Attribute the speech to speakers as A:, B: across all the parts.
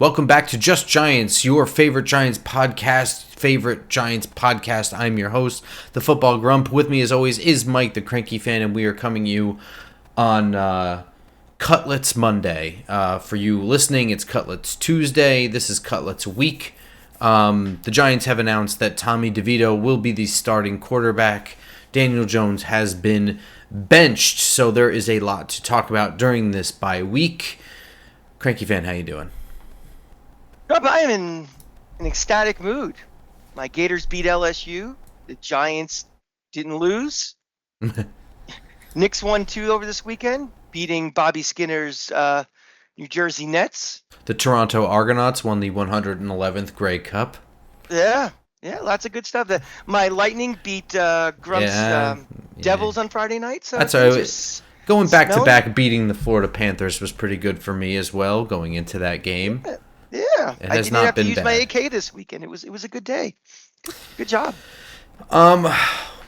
A: Welcome back to Just Giants, your favorite Giants podcast. I'm your host, the Football Grump. With me, as always, is Mike, the Cranky fan, and we are coming you on Cutlets Monday. For you listening, it's Cutlets Tuesday. This is Cutlets Week. The Giants have announced that Tommy DeVito will be the starting quarterback. Daniel Jones has been benched, so there is a lot to talk about during this bye week. Cranky fan, how you doing?
B: I am in an ecstatic mood. My Gators beat LSU. The Giants didn't lose. Knicks won 2 over this weekend, beating Bobby Skinner's New Jersey Nets.
A: The Toronto Argonauts won the 111th Grey Cup.
B: Yeah, lots of good stuff. My Lightning beat Grump's Devils on Friday night. So
A: that's right. Going back-to-back beating the Florida Panthers was pretty good for me as well, going into that game.
B: Yeah,
A: it has not been bad.
B: I didn't have to use my AK this weekend. It was a good day. Good job.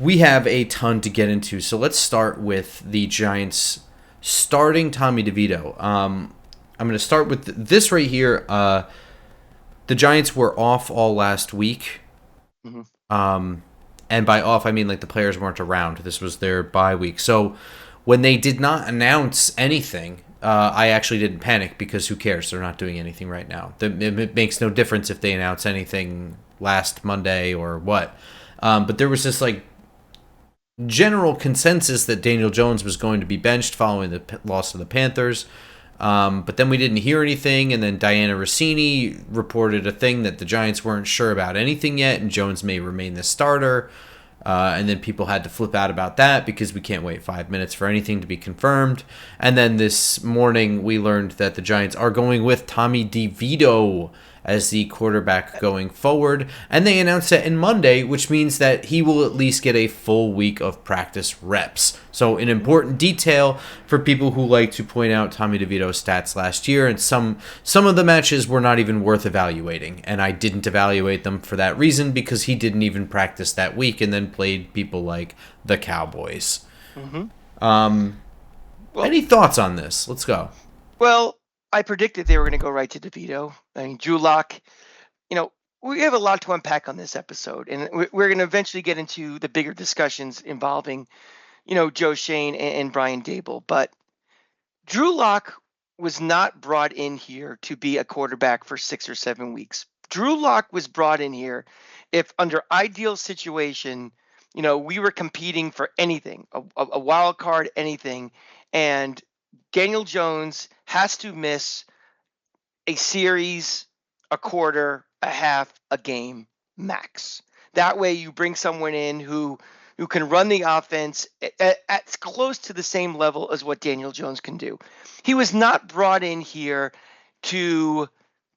A: We have a ton to get into, so let's start with the Giants starting Tommy DeVito. I'm going to start with this right here. The Giants were off all last week. Mm-hmm. And by off, I mean like the players weren't around. This was their bye week. So when they did not announce anything, I actually didn't panic because who cares? They're not doing anything right now. It makes no difference if they announce anything last Monday or what. But there was this like general consensus that Daniel Jones was going to be benched following the loss to the Panthers. But then we didn't hear anything, and then Diana Rossini reported a thing that the Giants weren't sure about anything yet, and Jones may remain the starter. And then people had to flip out about that because we can't wait 5 minutes for anything to be confirmed. And then this morning we learned that the Giants are going with Tommy DeVito as the quarterback going forward. And they announced that in Monday, which means that he will at least get a full week of practice reps. So an important detail for people who like to point out Tommy DeVito's stats last year. And some of the matches were not even worth evaluating. And I didn't evaluate them for that reason because he didn't even practice that week and then played people like the Cowboys. Mm-hmm. Any thoughts on this? Let's go.
B: Well, I predicted they were going to go right to DeVito. I mean, Drew Lock, we have a lot to unpack on this episode, and we're going to eventually get into the bigger discussions involving, Joe Schoen and Brian Daboll. But Drew Lock was not brought in here to be a quarterback for 6 or 7 weeks. Drew Lock was brought in here if under ideal situation, we were competing for anything, a wild card, anything, and Daniel Jones has to miss a series, a quarter, a half, a game max. That way you bring someone in who can run the offense at close to the same level as what Daniel Jones can do. He was not brought in here to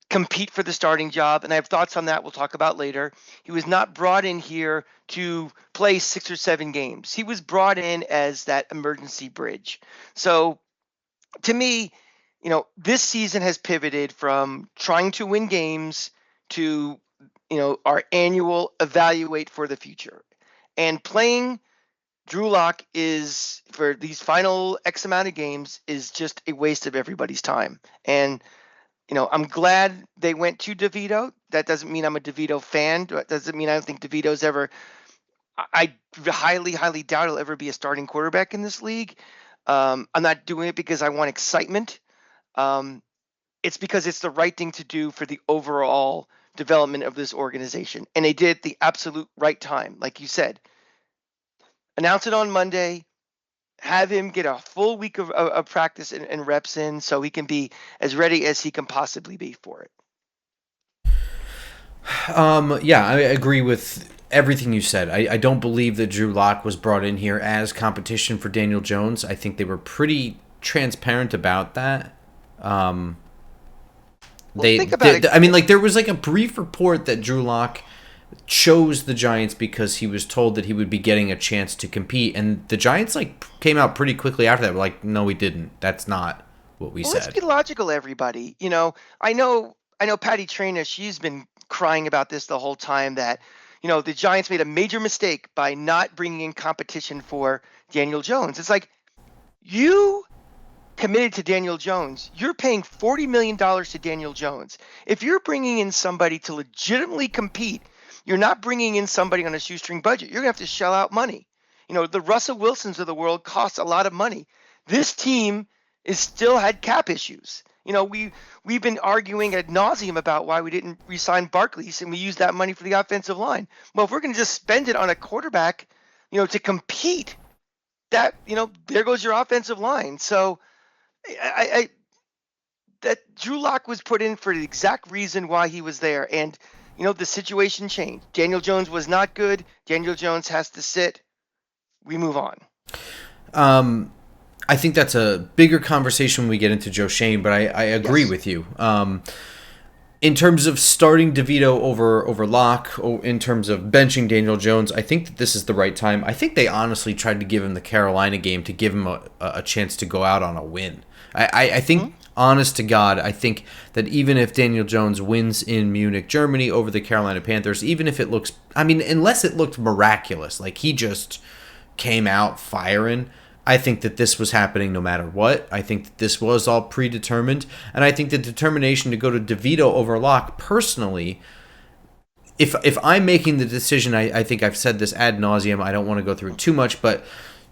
B: compete for the starting job, and I have thoughts on that we'll talk about later. He was not brought in here to play 6 or 7 games. He was brought in as that emergency bridge. So to me, this season has pivoted from trying to win games to, our annual evaluate for the future. And playing Drew Lock is, for these final X amount of games, is just a waste of everybody's time. And, I'm glad they went to DeVito. That doesn't mean I'm a DeVito fan. That doesn't mean I don't think DeVito's ever – I highly, highly doubt he'll ever be a starting quarterback in this league. I'm not doing it because I want excitement. It's because it's the right thing to do for the overall development of this organization. And they did the absolute right time, like you said. Announce it on Monday. Have him get a full week of practice and reps in so he can be as ready as he can possibly be for it.
A: Yeah, I agree with everything you said. I don't believe that Drew Lock was brought in here as competition for Daniel Jones. I think they were pretty transparent about that. Think about it. I mean, like, there was like a brief report that Drew Lock chose the Giants because he was told that he would be getting a chance to compete, and the Giants came out pretty quickly after that. We're like, no, we didn't. That's not what we said.
B: Let's be logical, everybody. I know Patty Traina, she's been crying about this the whole time, that the Giants made a major mistake by not bringing in competition for Daniel Jones. It's like, you committed to Daniel Jones. You're paying $40 million to Daniel Jones. If you're bringing in somebody to legitimately compete, you're not bringing in somebody on a shoestring budget. You're going to have to shell out money. The Russell Wilsons of the world cost a lot of money. This team is still had cap issues. We've been arguing ad nauseum about why we didn't re-sign Barkley, and we used that money for the offensive line. Well, if we're going to just spend it on a quarterback, to compete, that there goes your offensive line. So, that Drew Lock was put in for the exact reason why he was there, and the situation changed. Daniel Jones was not good. Daniel Jones has to sit. We move on.
A: I think that's a bigger conversation when we get into Joe Schoen, but I agree with you. In terms of starting DeVito over Locke, or in terms of benching Daniel Jones, I think that this is the right time. I think they honestly tried to give him the Carolina game to give him a chance to go out on a win. I think, honest to God, I think that even if Daniel Jones wins in Munich, Germany over the Carolina Panthers, even if it looks, unless it looked miraculous, like he just came out firing, I think that this was happening no matter what. I think that this was all predetermined. And I think the determination to go to DeVito over Locke, personally, if I'm making the decision, I think I've said this ad nauseum, I don't want to go through it too much, but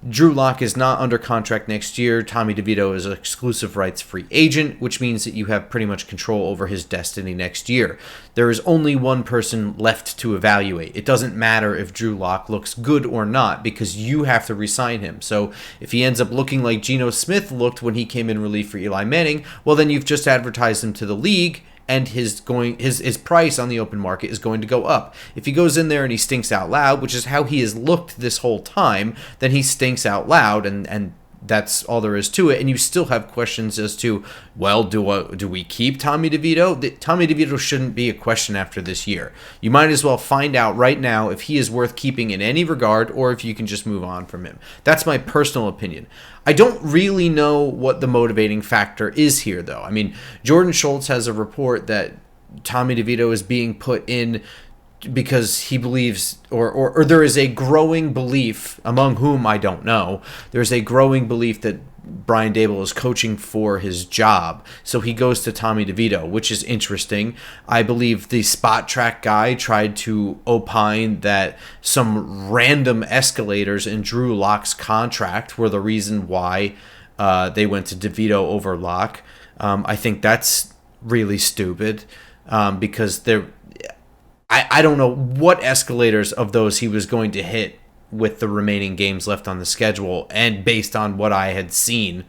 A: Drew Lock is not under contract next year. Tommy DeVito is an exclusive rights free agent, which means that you have pretty much control over his destiny next year. There is only one person left to evaluate. It doesn't matter if Drew Lock looks good or not, because you have to re-sign him. So if he ends up looking like Geno Smith looked when he came in relief for Eli Manning, well, then you've just advertised him to the league, and his price on the open market is going to go up. If he goes in there and he stinks out loud, which is how he has looked this whole time, then he stinks out loud, and that's all there is to it. And you still have questions as to, well, do we keep Tommy DeVito? Tommy DeVito shouldn't be a question after this year. You might as well find out right now if he is worth keeping in any regard, or if you can just move on from him. That's my personal opinion. I don't really know what the motivating factor is here, though. Jordan Schultz has a report that Tommy DeVito is being put in because he believes, or there is a growing belief, among whom I don't know, there's a growing belief that Brian Daboll is coaching for his job. So he goes to Tommy DeVito, which is interesting. I believe the Spot Track guy tried to opine that some random escalators in Drew Lock's contract were the reason why they went to DeVito over Lock. I think that's really stupid because I don't know what escalators of those he was going to hit with the remaining games left on the schedule, and based on what I had seen.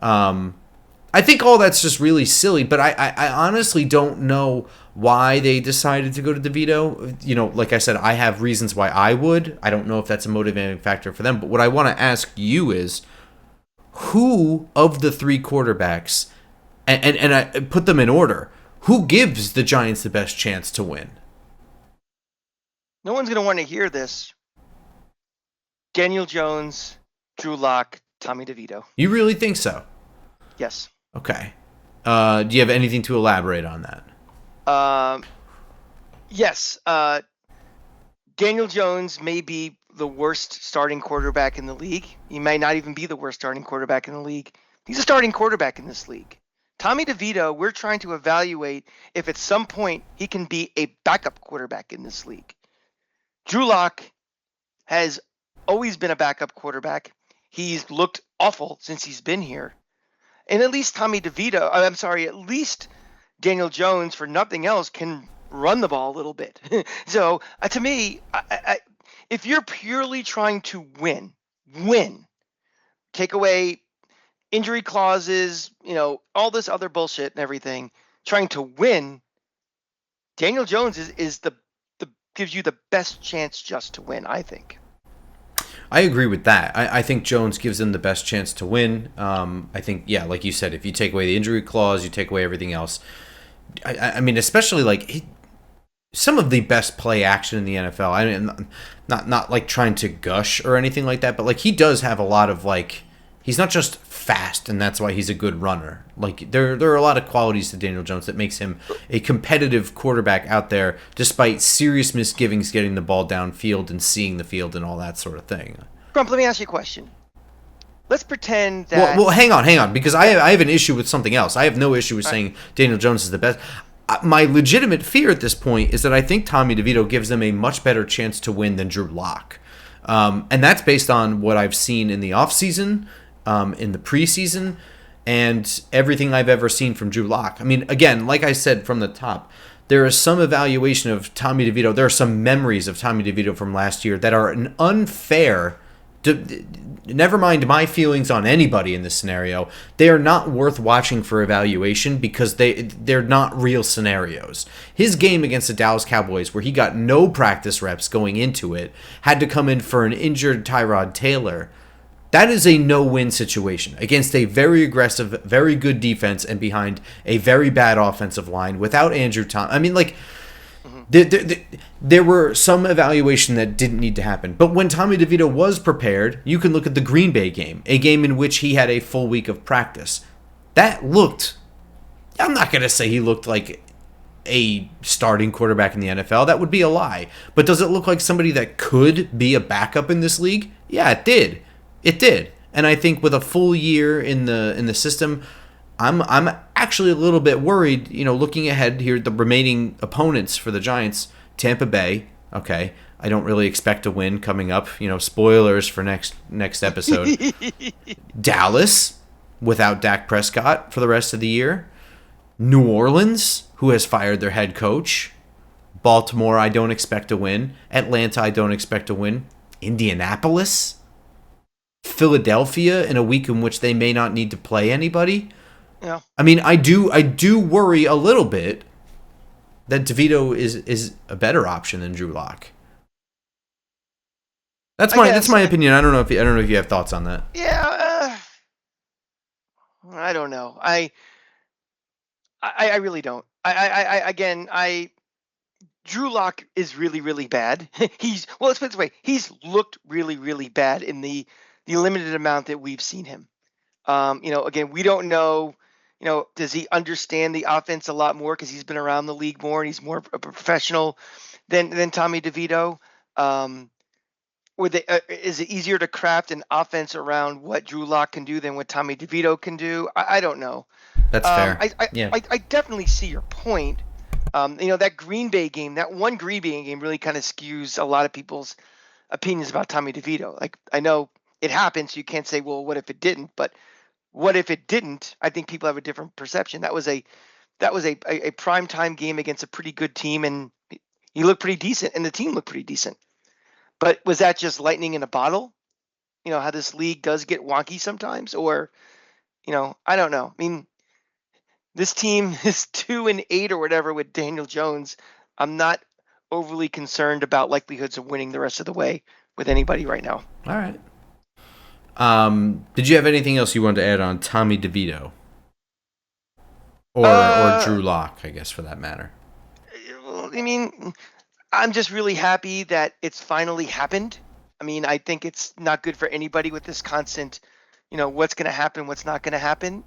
A: I think all that's just really silly, but I honestly don't know why they decided to go to DeVito. Like I said, I have reasons why I would. I don't know if that's a motivating factor for them, but what I want to ask you is, who of the three quarterbacks, and I put them in order, who gives the Giants the best chance to win?
B: No one's going to want to hear this. Daniel Jones, Drew Lock, Tommy DeVito.
A: You really think so?
B: Yes.
A: Okay. Do you have anything to elaborate on that?
B: Yes. Daniel Jones may be the worst starting quarterback in the league. He may not even be the worst starting quarterback in the league. He's a starting quarterback in this league. Tommy DeVito, we're trying to evaluate if at some point he can be a backup quarterback in this league. Drew Lock has always been a backup quarterback. He's looked awful since he's been here. And at least at least Daniel Jones, for nothing else, can run the ball a little bit. So to me, if you're purely trying to win, take away injury clauses, all this other bullshit and everything, trying to win, Daniel Jones is the gives you the best chance just to win, I think.
A: I agree with that. I think Jones gives them the best chance to win. I think, yeah, like you said, if you take away the injury clause, you take away everything else. Especially some of the best play action in the NFL. Not like trying to gush or anything like that, but he does have a lot of he's not just fast, and that's why he's a good runner. There are a lot of qualities to Daniel Jones that makes him a competitive quarterback out there, despite serious misgivings getting the ball downfield and seeing the field and all that sort of thing.
B: Grump, let me ask you a question. let's pretend
A: Well,
B: that.
A: hang on, because I have an issue with something else. I have no issue with saying Daniel Jones is the best. My legitimate fear at this point is that I think Tommy DeVito gives them a much better chance to win than Drew Lock. And that's based on what I've seen in the offseason, in the preseason, and everything I've ever seen from Drew Lock. I mean, again, like I said from the top, there is some evaluation of Tommy DeVito. There are some memories of Tommy DeVito from last year that are an unfair. Never mind my feelings on anybody in this scenario. They are not worth watching for evaluation because they're not real scenarios. His game against the Dallas Cowboys, where he got no practice reps going into it, had to come in for an injured Tyrod Taylor. That is a no-win situation against a very aggressive, very good defense and behind a very bad offensive line without Andrew Thomas. I mean, like, there were some evaluation that didn't need to happen. But when Tommy DeVito was prepared, you can look at the Green Bay game, a game in which he had a full week of practice. That looked, I'm not going to say he looked like a starting quarterback in the NFL. That would be a lie. But does it look like somebody that could be a backup in this league? Yeah, it did. It did. And I think with a full year in the system, I'm actually a little bit worried, looking ahead here, the remaining opponents for the Giants, Tampa Bay, okay, I don't really expect a win coming up, spoilers for next episode. Dallas, without Dak Prescott for the rest of the year. New Orleans, who has fired their head coach. Baltimore, I don't expect a win. Atlanta, I don't expect a win. Indianapolis. Philadelphia, in a week in which they may not need to play anybody.
B: Yeah.
A: I mean, I do worry a little bit that DeVito is a better option than Drew Lock. That's my opinion. I don't know if you have thoughts on that.
B: Yeah, I don't know. I really don't. Drew Lock is really, really bad. Let's put it this way. He's looked really, really bad in the limited amount that we've seen him. Again, we don't know. Does he understand the offense a lot more because he's been around the league more and he's more a professional than Tommy DeVito? Is it easier to craft an offense around what Drew Lock can do than what Tommy DeVito can do? I don't know.
A: That's fair.
B: I definitely see your point. That Green Bay game, that one Green Bay game really kind of skews a lot of people's opinions about Tommy DeVito. Like, I know it happened, so you can't say, well, what if it didn't? But what if it didn't? I think people have a different perception. That was a primetime game against a pretty good team, and he looked pretty decent, and the team looked pretty decent. But was that just lightning in a bottle? How this league does get wonky sometimes, or I don't know. I mean, this team is 2-8 or whatever with Daniel Jones. I'm not overly concerned about likelihoods of winning the rest of the way with anybody right now.
A: All right. Did you have anything else you wanted to add on Tommy DeVito? Or Drew Lock, I guess, for that matter?
B: I mean, I'm just really happy that it's finally happened. I mean, I think it's not good for anybody with this constant, what's going to happen, what's not going to happen.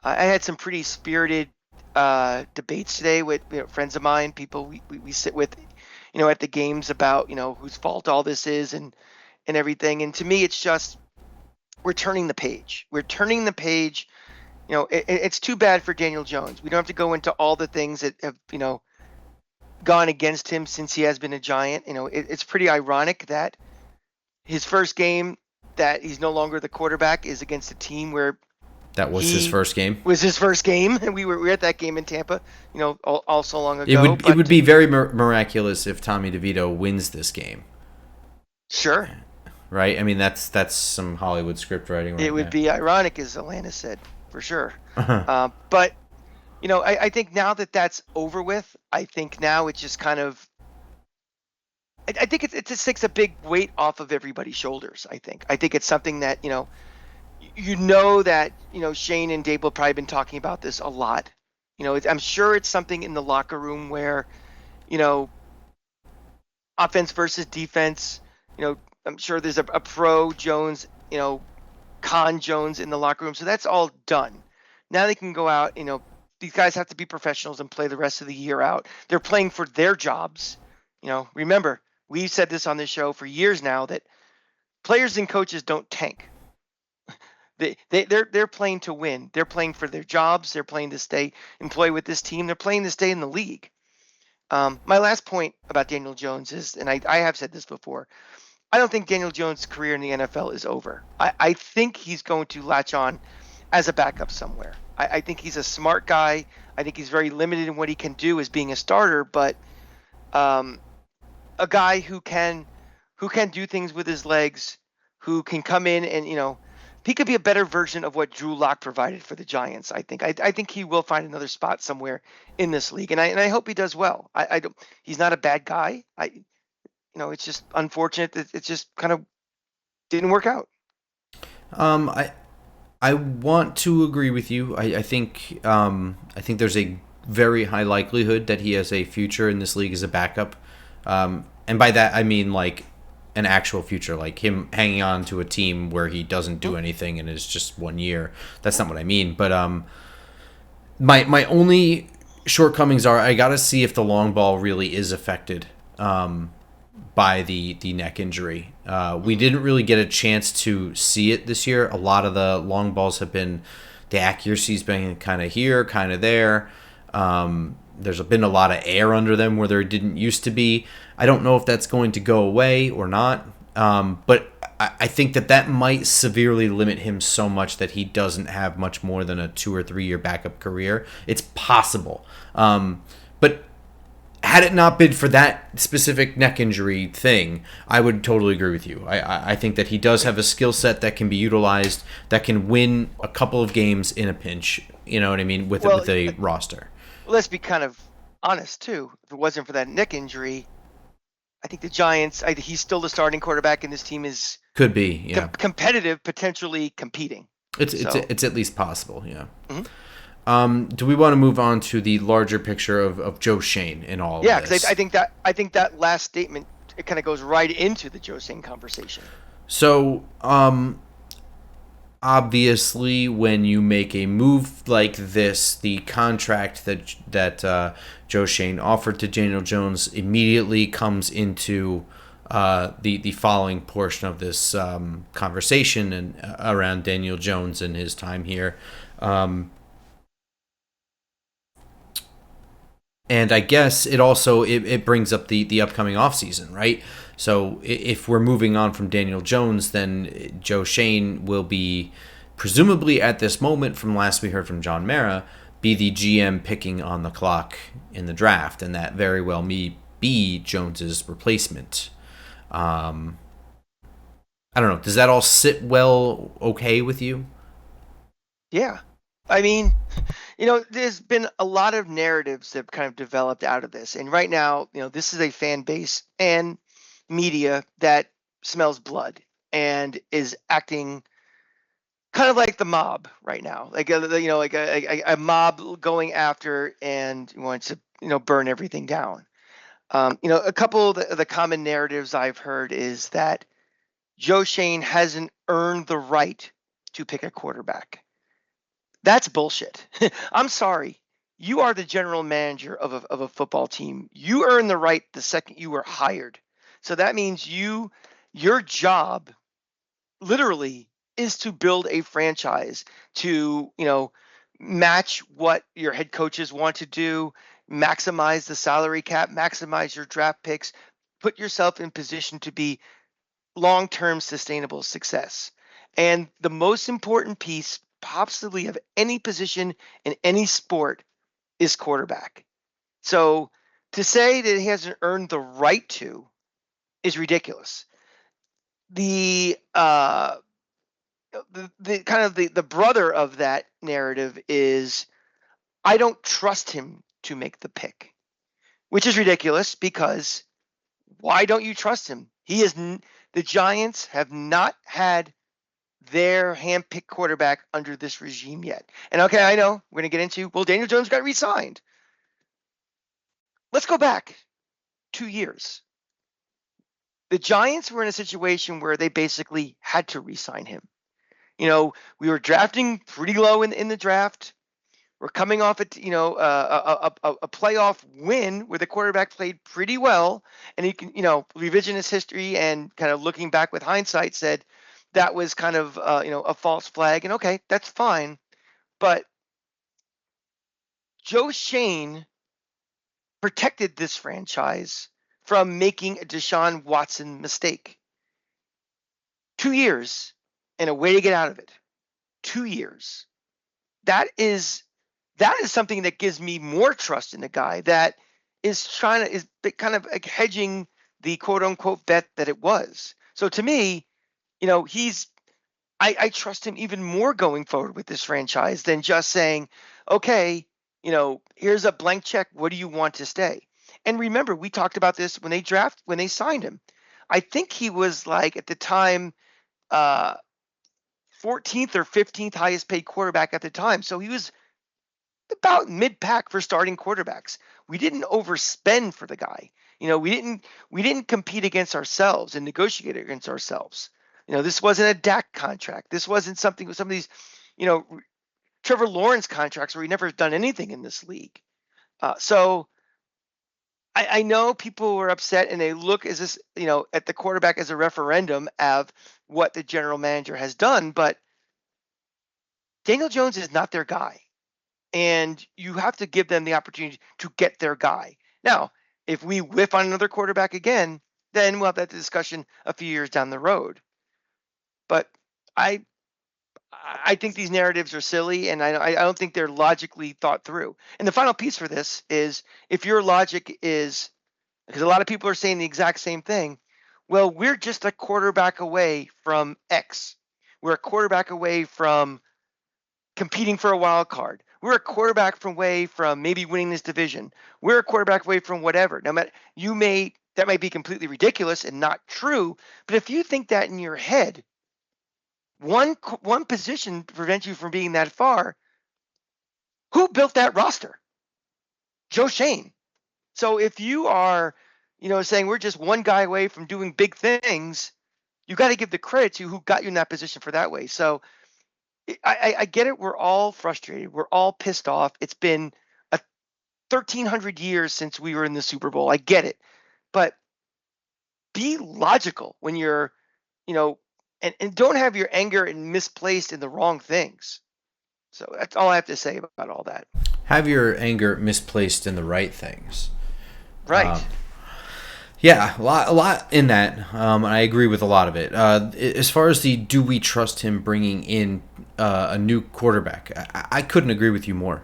B: I had some pretty spirited debates today with friends of mine, people we sit with, at the games about, whose fault all this is and everything. And to me, it's just, we're turning the page. It's too bad for Daniel Jones. We don't have to go into all the things that have, gone against him since he has been a Giant. It's pretty ironic that his first game that he's no longer the quarterback is against a team where
A: that was his first game.
B: And we were at that game in Tampa, all so long ago.
A: It would be very miraculous if Tommy DeVito wins this game.
B: Sure.
A: Right? I mean, that's some Hollywood script writing.
B: It would be ironic, as Alana said, for sure. But, I think now that that's over with, I think now it's just kind of, I think it just takes a big weight off of everybody's shoulders, I think. I think it's something that, that, Schoen and Daboll probably been talking about this a lot. I'm sure it's something in the locker room where, offense versus defense, I'm sure there's a pro Jones, con Jones in the locker room. So that's all done. Now they can go out, these guys have to be professionals and play the rest of the year out. They're playing for their jobs. Remember, we've said this on this show for years now that players and coaches don't tank. They're playing to win. They're playing for their jobs. They're playing to stay employed with this team. They're playing to stay in the league. My last point about Daniel Jones is, and I have said this before, I don't think Daniel Jones' career in the NFL is over. I think he's going to latch on as a backup somewhere. I think he's a smart guy. I think he's very limited in what he can do as being a starter, but a guy who can do things with his legs, who can come in and he could be a better version of what Drew Lock provided for the Giants. I think. I think he will find another spot somewhere in this league, and I hope he does well. I don't. He's not a bad guy. It's just unfortunate that it just kind of didn't work out.
A: I want to agree with you. I think there's a very high likelihood that he has a future in this league as a backup, and by that I mean like an actual future, like him hanging on to a team where he doesn't do anything and is just 1 year. That's not what I mean. But my only shortcomings are I got to see if the long ball really is affected by the neck injury. We didn't really get a chance to see it this year. A lot of the long balls have been, the accuracy's been kind of here, kind of there. There's been a lot of air under them where there didn't used to be. I don't know if that's going to go away or not, but I think that might severely limit him so much that he doesn't have much more than a 2 or 3 year backup career. It's possible. But had it not been for that specific neck injury thing, I would totally agree with you. I think that he does have a skill set that can be utilized, that can win a couple of games in a pinch, you know what I mean, with a roster.
B: Let's be kind of honest, too. If it wasn't for that neck injury, I think the Giants, he's still the starting quarterback, and this team is
A: could be
B: competitive, potentially competing.
A: It's at least possible, yeah.
B: Mm-hmm.
A: Do we want to move on to the larger picture of Joe Schoen in all of this?
B: Yeah, because I think that last statement, it kind of goes right into the Joe Schoen conversation.
A: So, obviously, when you make a move like this, the contract that Joe Schoen offered to Daniel Jones immediately comes into the following portion of this conversation and around Daniel Jones and his time here. And I guess it also it brings up the upcoming offseason, right? So if we're moving on from Daniel Jones, then Joe Schoen will be, presumably at this moment, from last we heard from John Mara, be the GM picking on the clock in the draft, and that very well may be Jones's replacement. I don't know. Does that all sit well okay with you?
B: Yeah. I mean, there's been a lot of narratives that have kind of developed out of this. And right now, this is a fan base and media that smells blood and is acting kind of like the mob right now, like a mob going after and wants to burn everything down. A couple of the common narratives I've heard is that Joe Schoen hasn't earned the right to pick a quarterback. That's bullshit. I'm sorry. You are the general manager of a football team. You earn the right the second you were hired. So that means your job literally is to build a franchise, to, match what your head coaches want to do, maximize the salary cap, maximize your draft picks, put yourself in position to be long-term sustainable success. And the most important piece possibly of any position in any sport is quarterback. So to say that he hasn't earned the right to is ridiculous. The kind of the brother of that narrative is, I don't trust him to make the pick, which is ridiculous, because why don't you trust him? The Giants have not had their hand-picked quarterback under this regime yet. And okay, I know we're going to get into, well, Daniel Jones got re-signed. Let's go back 2 years. The Giants were in a situation where they basically had to re-sign him. We were drafting pretty low in the draft. We're coming off a playoff win where the quarterback played pretty well, and he can, revisionist history and kind of looking back with hindsight said, that was kind of a false flag, and okay, that's fine. But Joe Schoen protected this franchise from making a Deshaun Watson mistake. 2 years and a way to get out of it. 2 years. That is something that gives me more trust in the guy that is kind of like hedging the quote unquote bet that it was. So to me, I trust him even more going forward with this franchise than just saying, okay, here's a blank check. What do you want to stay? And remember, we talked about this when they signed him. I think he was like at the time, 14th or 15th highest paid quarterback at the time. So he was about mid-pack for starting quarterbacks. We didn't overspend for the guy. We didn't compete against ourselves and negotiate against ourselves. This wasn't a Dak contract. This wasn't something with some of these, Trevor Lawrence contracts where he never done anything in this league. So I know people were upset and they look at the quarterback as a referendum of what the general manager has done, but Daniel Jones is not their guy. And you have to give them the opportunity to get their guy. Now, if we whiff on another quarterback again, then we'll have that discussion a few years down the road. But I think these narratives are silly, and I don't think they're logically thought through. And the final piece for this is, if your logic is, because a lot of people are saying the exact same thing, well, we're just a quarterback away from X. We're a quarterback away from competing for a wild card. We're a quarterback away from maybe winning this division. We're a quarterback away from whatever. Now, that might be completely ridiculous and not true, but if you think that in your head, one position prevents you from being that far. Who built that roster? Joe Schoen. So if you are, saying we're just one guy away from doing big things, you got to give the credit to who got you in that position for that way. So I get it. We're all frustrated. We're all pissed off. It's been 1,300 years since we were in the Super Bowl. I get it. But be logical when you're, and don't have your anger misplaced in the wrong things. So that's all I have to say about all that.
A: Have your anger misplaced in the right things.
B: Right.
A: Yeah, a lot in that. I agree with a lot of it. As far as do we trust him bringing in a new quarterback, I couldn't agree with you more.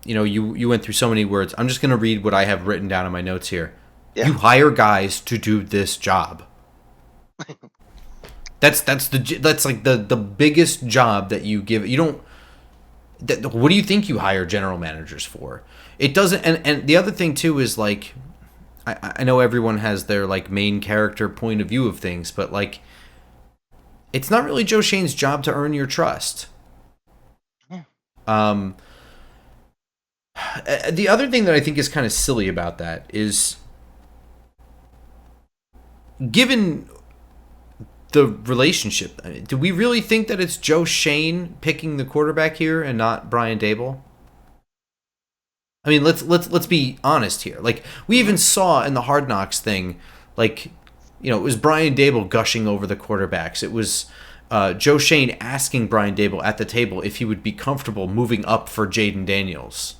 A: You went through so many words. I'm just going to read what I have written down in my notes here. Yeah. You hire guys to do this job. That's like the biggest job that you give. You don't. What do you think you hire general managers for? It doesn't. And the other thing too is like, I know everyone has their like main character point of view of things, but like, it's not really Joe Schoen's job to earn your trust. Yeah. The other thing that I think is kind of silly about that is, given the relationship, do we really think that it's Joe Schoen picking the quarterback here and not Brian Daboll? I mean, let's be honest here. Like, we even saw in the Hard Knocks thing, like, it was Brian Daboll gushing over the quarterbacks. It was Joe Schoen asking Brian Daboll at the table if he would be comfortable moving up for Jaden Daniels.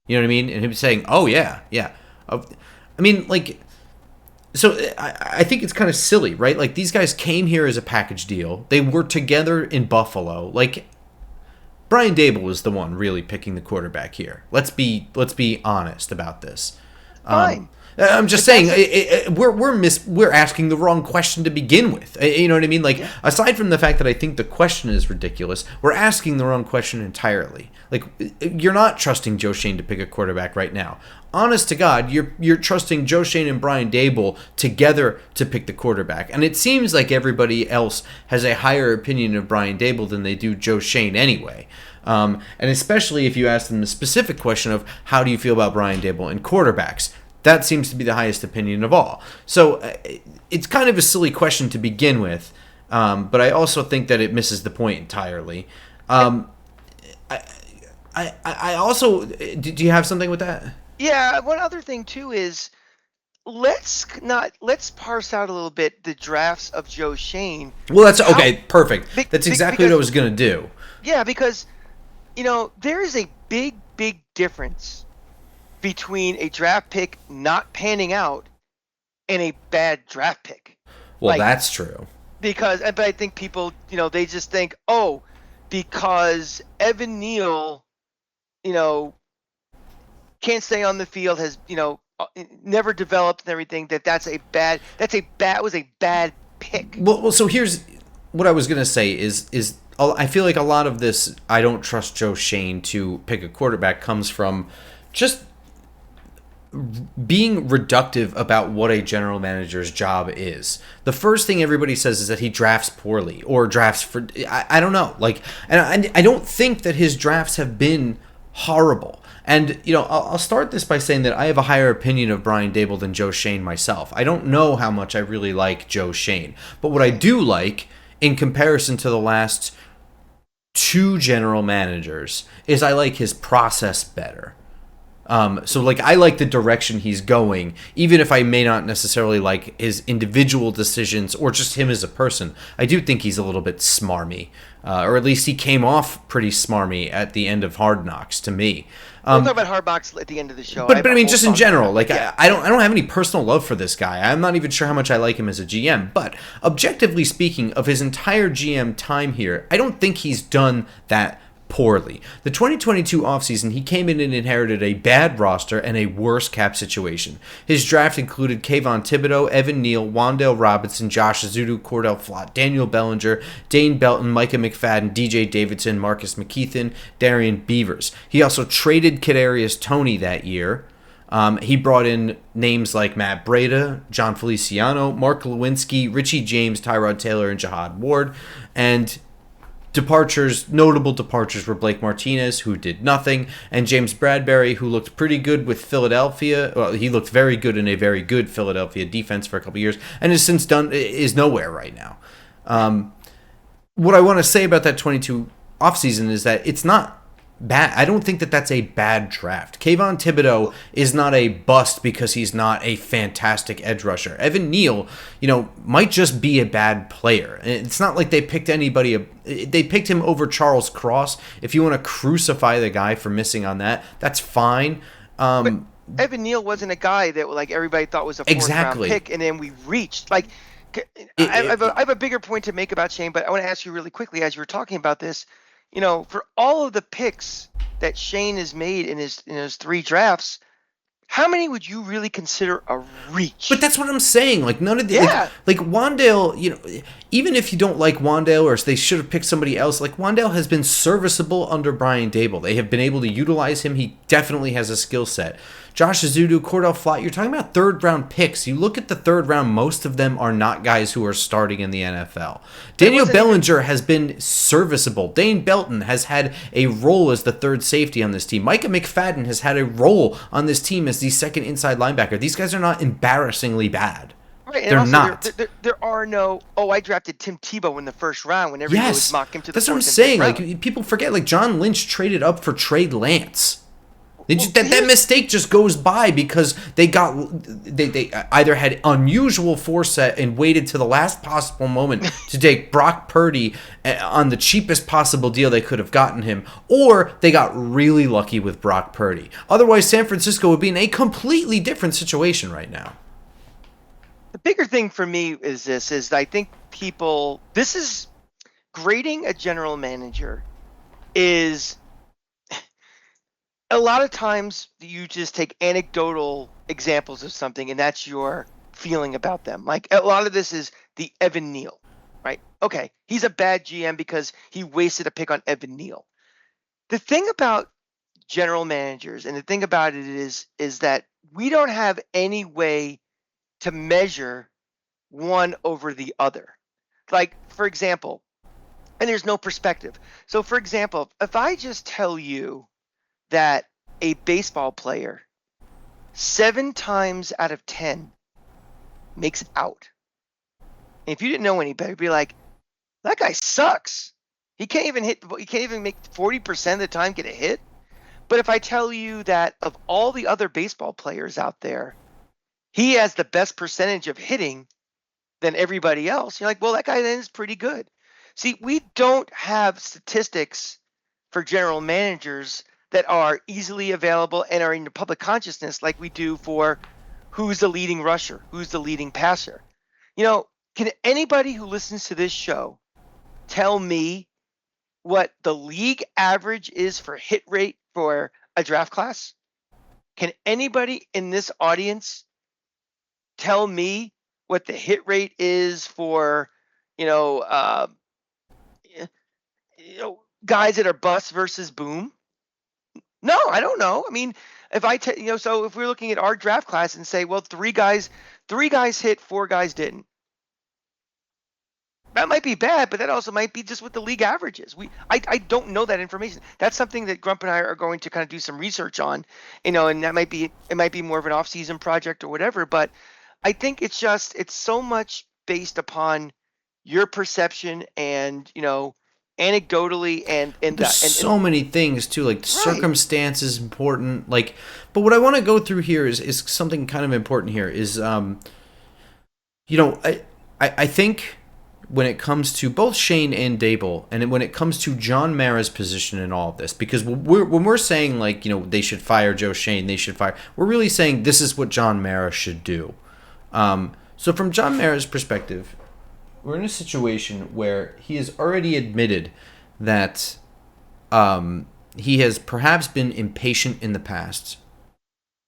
A: You know what I mean? And him saying, "Oh yeah." I mean, like, so I think it's kind of silly, right? Like, these guys came here as a package deal. They were together in Buffalo. Like, Brian Daboll was the one really picking the quarterback here. Let's be honest about this.
B: Fine.
A: I'm just saying we're asking the wrong question to begin with. You know what I mean? Like, aside from the fact that I think the question is ridiculous, we're asking the wrong question entirely. Like, you're not trusting Joe Schoen to pick a quarterback right now. Honest to God, you're trusting Joe Schoen and Brian Daboll together to pick the quarterback. And it seems like everybody else has a higher opinion of Brian Daboll than they do Joe Schoen anyway. And especially if you ask them the specific question of how do you feel about Brian Daboll and quarterbacks. That seems to be the highest opinion of all. So it's kind of a silly question to begin with, but I also think that it misses the point entirely. I also, do you have something with that?
B: Yeah, one other thing too is, let's parse out a little bit the drafts of Joe Schoen.
A: Well, that's okay. Perfect. That's exactly what I
B: because
A: was gonna do.
B: yeah, because there is a big difference between a draft pick not panning out and a bad draft pick.
A: Well, that's true.
B: But I think people, they just think, oh, because Evan Neal, can't stay on the field, has, never developed and everything, was a bad pick.
A: Well, so here's what I was gonna say is I feel like a lot of this I don't trust Joe Schoen to pick a quarterback comes from just being reductive about what a general manager's job is. The first thing everybody says is that he drafts poorly or drafts for I don't know, like, and I don't think that his drafts have been horrible. And I'll start this by saying that I have a higher opinion of Brian Daboll than Joe Schoen myself. I don't know how much I really like Joe Schoen, but what I do like in comparison to the last two general managers is I like his process better. So like I like the direction he's going, even if I may not necessarily like his individual decisions or just him as a person. I do think he's a little bit smarmy, or at least he came off pretty smarmy at the end of Hard Knocks to me.
B: We'll talk about Hard Knocks at the end of the show.
A: But I mean, just in general, like yeah. I don't have any personal love for this guy. I'm not even sure how much I like him as a GM. But objectively speaking, of his entire GM time here, I don't think he's done that poorly. The 2022 offseason, he came in and inherited a bad roster and a worse cap situation. His draft included Kayvon Thibodeau, Evan Neal, Wan'Dale Robinson, Josh Azudu, Cordell Flott, Daniel Bellinger, Dane Belton, Micah McFadden, DJ Davidson, Marcus McKeithen, Darian Beavers. He also traded Kadarius Toney that year. He brought in names like Matt Breida, John Feliciano, Mark Lewinsky, Richie James, Tyrod Taylor, and Jahad Ward. And notable departures were Blake Martinez, who did nothing, and James Bradbury, who looked pretty good with Philadelphia. Well, he looked very good in a very good Philadelphia defense for a couple years, and has since is nowhere right now. What I want to say about that 22 offseason is that it's not bad. I don't think that that's a bad draft. Kayvon Thibodeau is not a bust because he's not a fantastic edge rusher. Evan Neal, might just be a bad player. It's not like they picked anybody. They picked him over Charles Cross. If you want to crucify the guy for missing on that, that's fine.
B: But Evan Neal wasn't a guy that like everybody thought was a fourth-round pick, and then we reached like. I have a bigger point to make about Shane, but I want to ask you really quickly as you were talking about this. For all of the picks that Shane has made in his three drafts, how many would you really consider a reach?
A: But that's what I'm saying. Like none of the like Wan'Dale, even if you don't like Wan'Dale or they should have picked somebody else, like Wan'Dale has been serviceable under Brian Daboll. They have been able to utilize him. He definitely has a skill set. Josh Azudu, Cordell Flott, you're talking about third-round picks. You look at the third round, most of them are not guys who are starting in the NFL. Daniel Bellinger has been serviceable. Dane Belton has had a role as the third safety on this team. Micah McFadden has had a role on this team as the second inside linebacker. These guys are not embarrassingly bad.
B: Right, and
A: they're
B: also
A: not.
B: There are no. Oh, I drafted Tim Tebow in the first round when everybody would mock him to the.
A: That's what I'm saying. Like people forget. Like John Lynch traded up for Trey Lance. That mistake just goes by because they either had unusual foresight and waited to the last possible moment to take Brock Purdy on the cheapest possible deal they could have gotten him, or they got really lucky with Brock Purdy. Otherwise, San Francisco would be in a completely different situation right now.
B: The bigger thing for me is I think this is grading a general manager is a lot of times you just take anecdotal examples of something and that's your feeling about them. Like a lot of this is the Evan Neal, right? Okay, he's a bad GM because he wasted a pick on Evan Neal. The thing about general managers and the thing about it is that we don't have any way to measure one over the other. Like, for example, and there's no perspective. So, for example, if I just tell you that a baseball player 7 times out of 10 makes it out. And if you didn't know any better, you'd be like, that guy sucks. He can't even make 40% of the time get a hit. But if I tell you that of all the other baseball players out there, he has the best percentage of hitting than everybody else. You're like, well, that guy then is pretty good. See, we don't have statistics for general managers that are easily available and are in the public consciousness like we do for who's the leading rusher, who's the leading passer. Can anybody who listens to this show tell me what the league average is for hit rate for a draft class? Can anybody in this audience tell me what the hit rate is for, guys that are bust versus boom? No, I don't know. I mean, so if we're looking at our draft class and say, well, three guys hit, four guys didn't. That might be bad, but that also might be just what the league average is. I don't know that information. That's something that Grump and I are going to kind of do some research on, and that might be more of an off-season project or whatever. But I think it's so much based upon your perception and anecdotally and
A: there's so many things too, like circumstance is important. Like, but what I want to go through here is something kind of important here is I think when it comes to both Schoen and Daboll, and when it comes to John Mara's position in all of this, because when we're saying like they should fire Joe Schoen, we're really saying this is what John Mara should do. So from John Mara's perspective, we're in a situation where he has already admitted that he has perhaps been impatient in the past,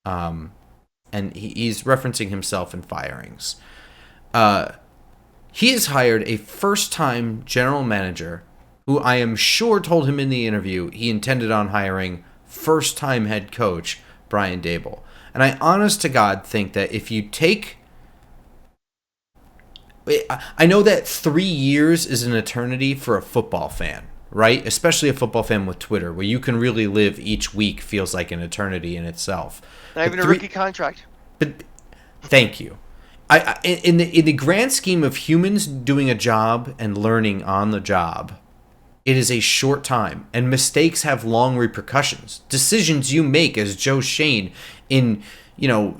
A: and he's referencing himself in firings. He has hired a first-time general manager who I am sure told him in the interview he intended on hiring first-time head coach Brian Daboll. And I honest to God think that if you take... I know that 3 years is an eternity for a football fan, right? Especially a football fan with Twitter, where you can really live each week feels like an eternity in itself.
B: Not even a rookie contract.
A: But thank you. In the grand scheme of humans doing a job and learning on the job, it is a short time, and mistakes have long repercussions. Decisions you make as Joe Schoen in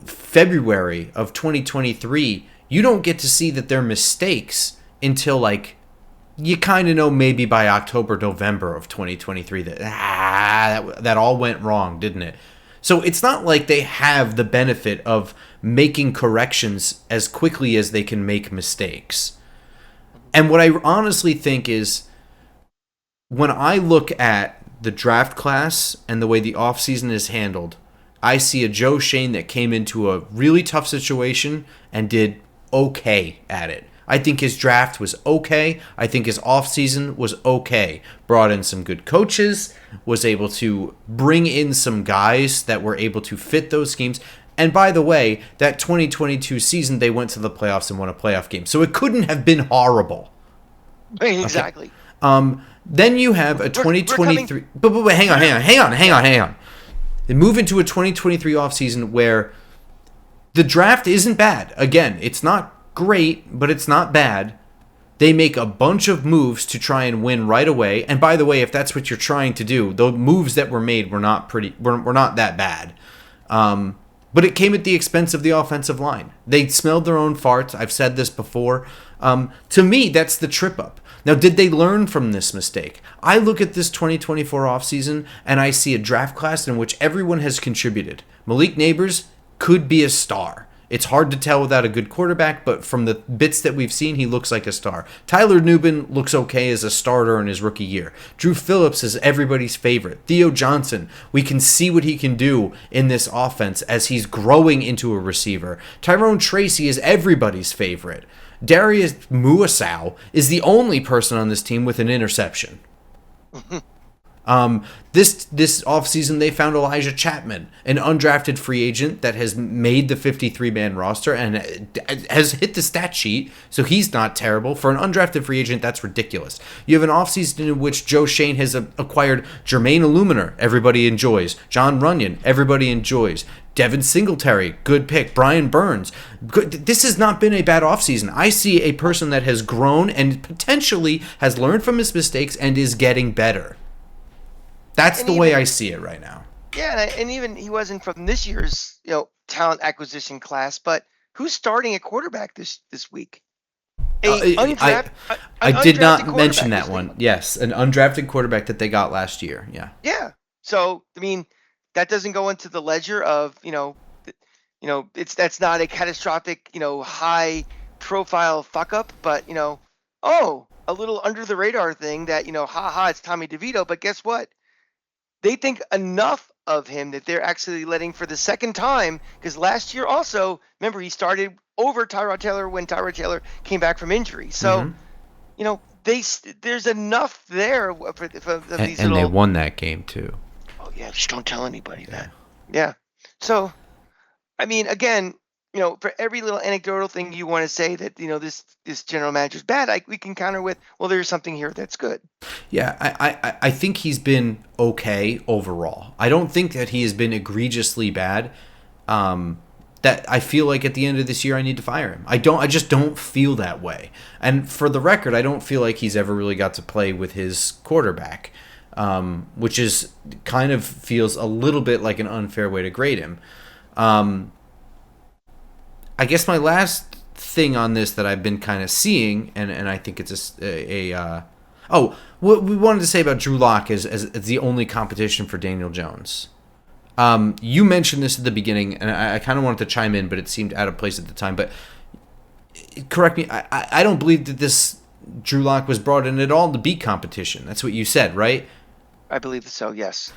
A: February of 2023, you don't get to see that they're mistakes until like you kind of know maybe by October, November of 2023 that all went wrong, didn't it? So it's not like they have the benefit of making corrections as quickly as they can make mistakes. And what I honestly think is, when I look at the draft class and the way the offseason is handled, I see a Joe Schoen that came into a really tough situation and did okay at it. I think his draft was okay. I think his offseason was okay. Brought in some good coaches, was able to bring in some guys that were able to fit those schemes. And by the way, that 2022 season, they went to the playoffs and won a playoff game. So it couldn't have been horrible.
B: Exactly.
A: Okay. Then you have a 2023... But hang on. They move into a 2023 offseason where the draft isn't bad. Again, it's not great, but it's not bad. They make a bunch of moves to try and win right away. And by the way, if that's what you're trying to do, the moves that were made were not that bad. But it came at the expense of the offensive line. They smelled their own farts. I've said this before. To me, that's the trip up. Now, did they learn from this mistake? I look at this 2024 offseason and I see a draft class in which everyone has contributed. Malik Neighbors could be a star. It's hard to tell without a good quarterback, but from the bits that we've seen, he looks like a star. Tyler Nubin looks okay as a starter in his rookie year. Drew Phillips is everybody's favorite. Theo Johnson, we can see what he can do in this offense as he's growing into a receiver. Tyrone Tracy is everybody's favorite. Darius Muasau is the only person on this team with an interception. This offseason, they found Elijah Chapman, an undrafted free agent that has made the 53-man roster and has hit the stat sheet, so he's not terrible. For an undrafted free agent, that's ridiculous. You have an offseason in which Joe Schoen has acquired Jermaine Illuminor, everybody enjoys. John Runyon, everybody enjoys. Devin Singletary, good pick. Brian Burns. Good. This has not been a bad offseason. I see a person that has grown and potentially has learned from his mistakes and is getting better. That's the way I see it right now.
B: Yeah, and even he wasn't from this year's talent acquisition class, but who's starting at quarterback this week?
A: I did not mention that one. Yes, an undrafted quarterback that they got last year. Yeah.
B: Yeah. So I mean, that doesn't go into the ledger of that's not a catastrophic high profile fuck up, but a little under the radar thing that it's Tommy DeVito, but guess what? They think enough of him that they're actually letting for the second time, because last year also, remember, he started over Tyrod Taylor when Tyrod Taylor came back from injury. So, there's enough there for these
A: and they won that game too.
B: Oh yeah, just don't tell anybody that. Yeah. So, I mean, again, for every little anecdotal thing you want to say that this general manager's bad, we can counter with, well, there's something here that's good.
A: Yeah, I think he's been okay overall. I don't think that he has been egregiously bad. That I feel like at the end of this year I need to fire him. I just don't feel that way. And for the record, I don't feel like he's ever really got to play with his quarterback, which is kind of feels a little bit like an unfair way to grade him. I guess my last thing on this that I've been kind of seeing, and I think it's what we wanted to say about Drew Lock as the only competition for Daniel Jones. You mentioned this at the beginning, and I kind of wanted to chime in, but it seemed out of place at the time. But correct me, I don't believe that this Drew Lock was brought in at all to be competition. That's what you said, right?
B: I believe so, yes.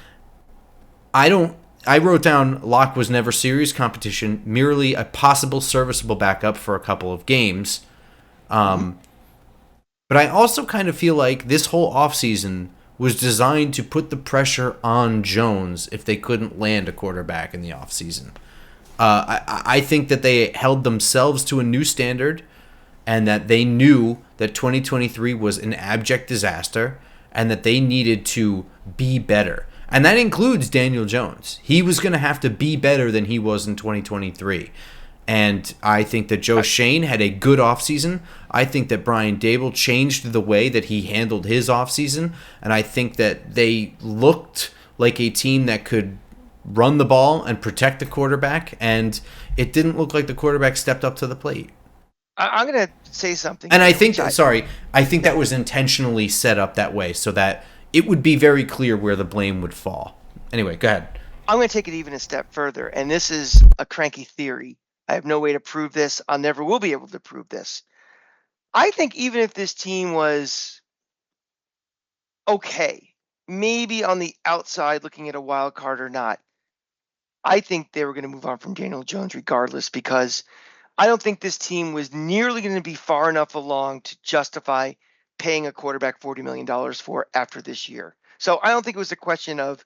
A: I wrote down Locke was never serious competition, merely a possible serviceable backup for a couple of games. But I also kind of feel like this whole offseason was designed to put the pressure on Jones if they couldn't land a quarterback in the offseason. I think that they held themselves to a new standard and that they knew that 2023 was an abject disaster and that they needed to be better. And that includes Daniel Jones. He was going to have to be better than he was in 2023. And I think that Joe Schoen had a good offseason. I think that Brian Daboll changed the way that he handled his offseason. And I think that they looked like a team that could run the ball and protect the quarterback. And it didn't look like the quarterback stepped up to the plate.
B: I'm going to say something.
A: And I think that was intentionally set up that way so that it would be very clear where the blame would fall. Anyway, go ahead.
B: I'm going to take it even a step further, and this is a cranky theory. I have no way to prove this. I never will be able to prove this. I think even if this team was okay, maybe on the outside looking at a wild card or not, I think they were going to move on from Daniel Jones regardless, because I don't think this team was nearly going to be far enough along to justify paying a quarterback $40 million for after this year. So I don't think it was a question of,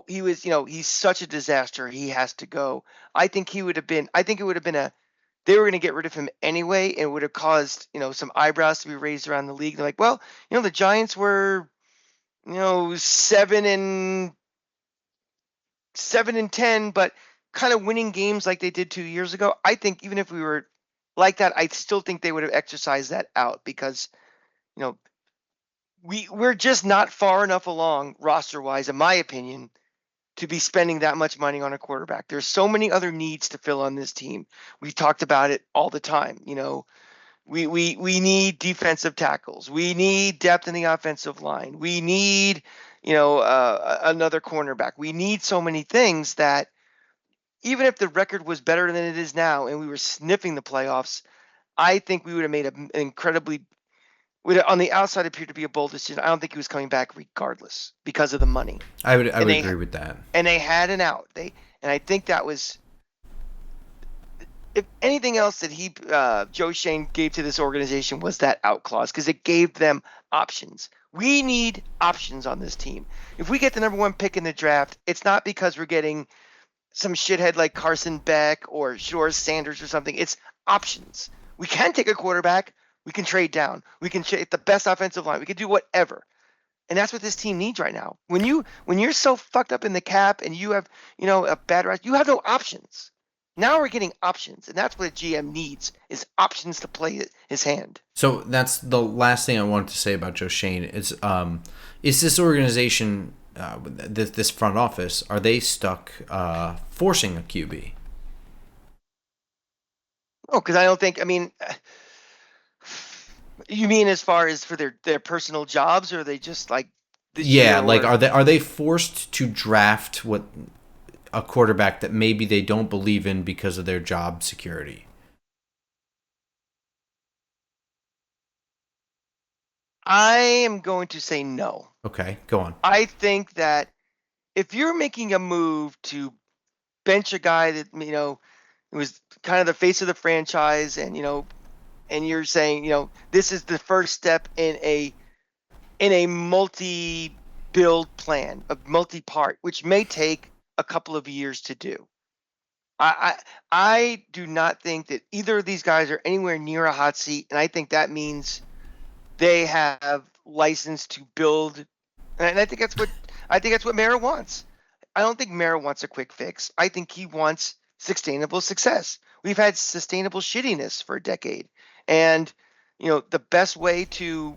B: he's such a disaster, he has to go. I think it would have been they were going to get rid of him anyway, and it would have caused, some eyebrows to be raised around the league. They're like, well, the Giants were, 7-10, but kind of winning games like they did 2 years ago. I think even if we were like that, I still think they would have exercised that out because, we're just not far enough along roster-wise, in my opinion, to be spending that much money on a quarterback. There's so many other needs to fill on this team. We've talked about it all the time. We need defensive tackles. We need depth in the offensive line. We need, another cornerback. We need so many things that even if the record was better than it is now and we were sniffing the playoffs, I think we would have made an incredibly on the outside appeared to be a bold decision. I don't think he was coming back regardless because of the money.
A: I would agree with that.
B: And they had an out. And I think that was, if anything else that Joe Schoen gave to this organization was that out clause, because it gave them options. We need options on this team. If we get the number one pick in the draft, it's not because we're getting some shithead like Carson Beck or Shore Sanders or something. It's options. We can take a quarterback. We can trade down. We can trade the best offensive line. We can do whatever. And that's what this team needs right now. When you're so fucked up in the cap and you have, a bad rest, you have no options. Now we're getting options, and that's what a GM needs is options to play his hand.
A: So that's the last thing I wanted to say about Joe Schoen is this organization, this front office, are they stuck forcing a QB?
B: Oh, because I don't think. I mean, you mean as far as for their personal jobs, or are they just like this year?
A: Yeah, like
B: Or
A: are they forced to draft what a quarterback that maybe they don't believe in because of their job security?
B: I am going to say no.
A: Okay, go on.
B: I think that if you're making a move to bench a guy that was kind of the face of the franchise, and and you're saying this is the first step in a multi-build plan, a multi-part, which may take a couple of years to do. I do not think that either of these guys are anywhere near a hot seat, and I think that means they have license to build, and I think that's what Mara wants. I don't think Mara wants a quick fix. I think he wants sustainable success. We've had sustainable shittiness for a decade, and the best way to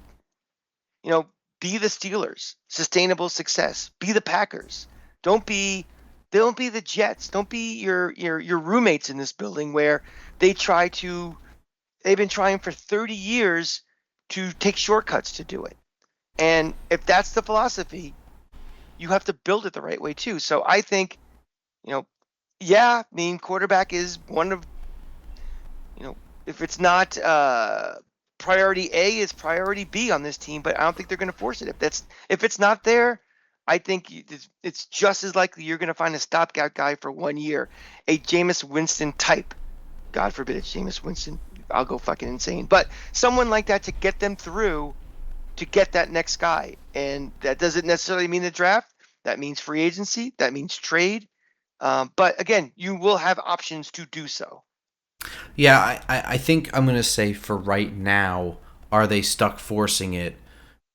B: you know, be the Steelers, sustainable success. Be the Packers. Don't be don't be the Jets. Don't be your roommates in this building where they try to they've been trying for 30 years to take shortcuts to do it. And if that's the philosophy, you have to build it the right way too. So I think, you know, yeah, I mean quarterback is one of if it's not priority A, is priority B on this team, but I don't think they're going to force it. If it's not there, I think it's just as likely you're going to find a stopgap guy for 1 year, a Jameis Winston type. God forbid it's Jameis Winston. I'll go fucking insane. But someone like that to get them through to get that next guy. And that doesn't necessarily mean the draft. That means free agency. That means trade. But again, you will have options to do so.
A: Yeah, I think I'm going to say for right now, are they stuck forcing it?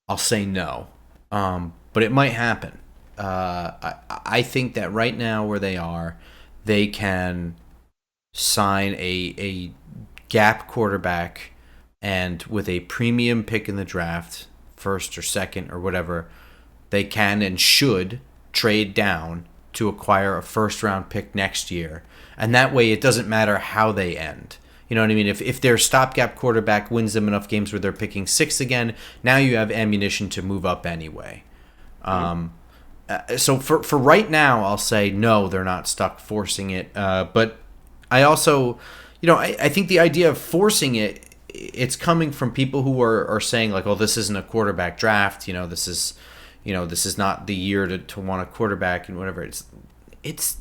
A: I'll say no. But it might happen. I think that right now where they are, they can sign a gap quarterback and with a premium pick in the draft, first or second or whatever, they can and should trade down to acquire a first round pick next year. And that way it doesn't matter how they end. You know what I mean? If their stopgap quarterback wins them enough games where they're picking sixth again, now you have ammunition to move up anyway. So for right now, I'll say no, they're not stuck forcing it. But I also, I think the idea of forcing it, it's coming from people who are saying like, oh, this isn't a quarterback draft. This is not the year to want a quarterback and whatever. It's